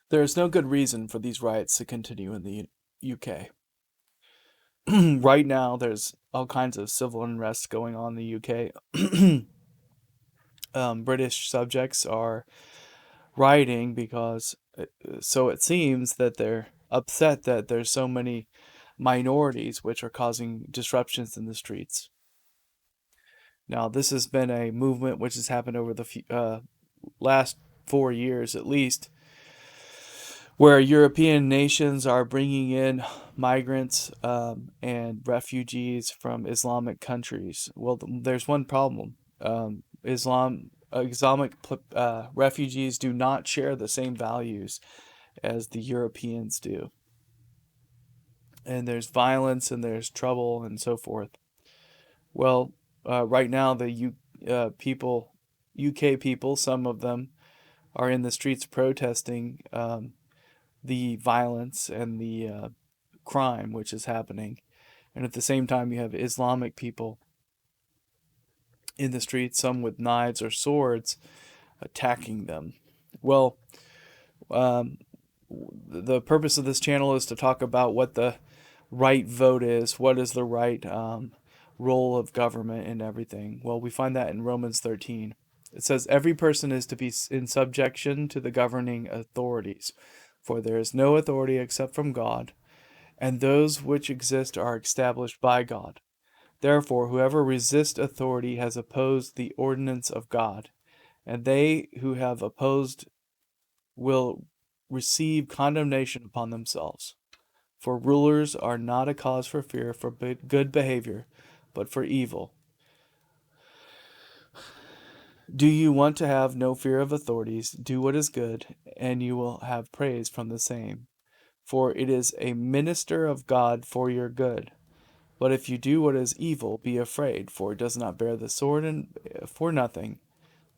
There is no good reason for these riots to continue in the UK. Right now, there's all kinds of civil unrest going on in the UK. British subjects are rioting because, so it seems that they're upset that there's so many minorities which are causing disruptions in the streets. Now, this has been a movement which has happened over the last 4 years at least, where European nations are bringing in migrants and refugees from Islamic countries. Well, there's one problem. Islamic refugees do not share the same values as the Europeans do. And there's violence and there's trouble and so forth. Well, right now people, UK people, some of them are in the streets protesting the violence and the crime which is happening. And at the same time, you have Islamic people in the streets, some with knives or swords, attacking them. Well, um, the purpose of this channel is to talk about what the right vote is, what is the right role of government and everything. Well, we find that in Romans 13. It says, "Every person is to be in subjection to the governing authorities, for there is no authority except from God, and those which exist are established by God. Therefore, whoever resists authority has opposed the ordinance of God, and they who have opposed will receive condemnation upon themselves. For rulers are not a cause for fear for good behavior, but for evil. Do you want to have no fear of authorities? Do what is good, and you will have praise from the same. For it is a minister of God for your good. But if you do what is evil, be afraid, for it does not bear the sword for nothing.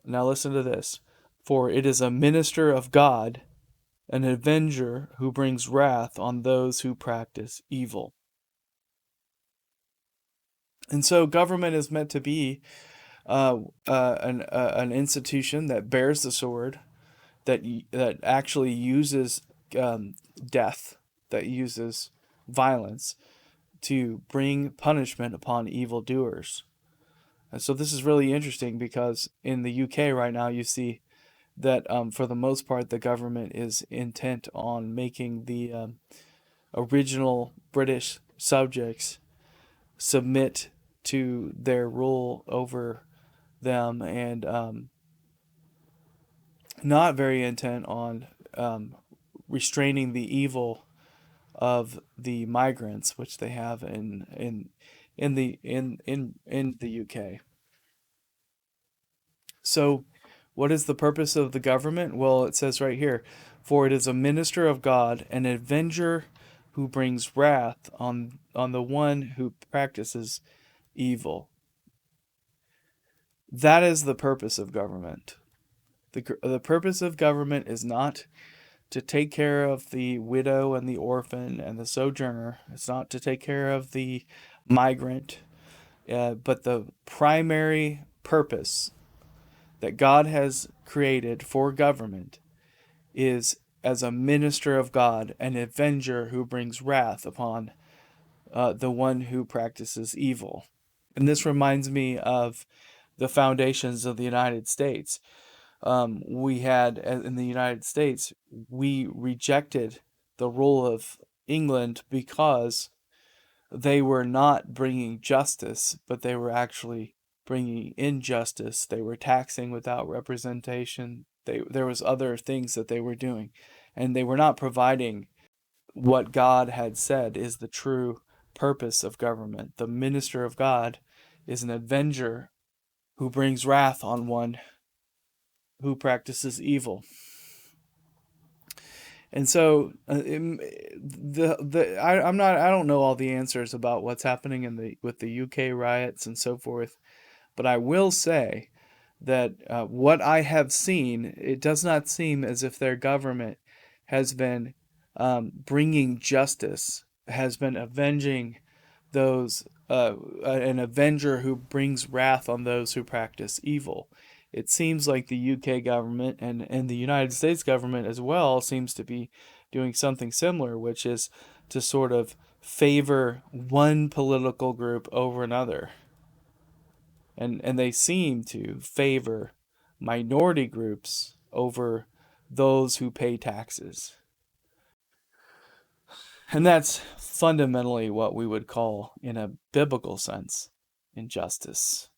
Now listen to this. For it is a minister of God, an avenger who brings wrath on those who practice evil." And so government is meant to be an institution that bears the sword, that actually uses death, that uses violence to bring punishment upon evildoers. And so this is really interesting because in the UK right now, you see that for the most part, the government is intent on making the original British subjects submit to their rule over them, and not very intent on restraining the evil of the migrants which they have in the UK. So, what is the purpose of the government? Well, it says right here, "For it is a minister of God, an avenger who brings wrath on the one who practices evil." That is the purpose of government. The purpose of government is not to take care of the widow and the orphan and the sojourner. It's not to take care of the migrant, but the primary purpose that God has created for government is as a minister of God, an avenger who brings wrath upon the one who practices evil. And this reminds me of the foundations of the United States. We had in the United States, we rejected the rule of England because they were not bringing justice, but they were actually bringing injustice. They were taxing without representation. There was other things that they were doing, and they were not providing what God had said is the true purpose of government. The minister of God is an avenger who brings wrath on one who practices evil. And so I don't know all the answers about what's happening with the UK riots and so forth, but I will say that what I have seen, it does not seem as if their government has been bringing justice, has been avenging those, an avenger who brings wrath on those who practice evil. it seems like the UK government and the United States government as well seems to be doing something similar, which is to sort of favor one political group over another. And they seem to favor minority groups over those who pay taxes. And that's fundamentally what we would call, in a biblical sense, injustice.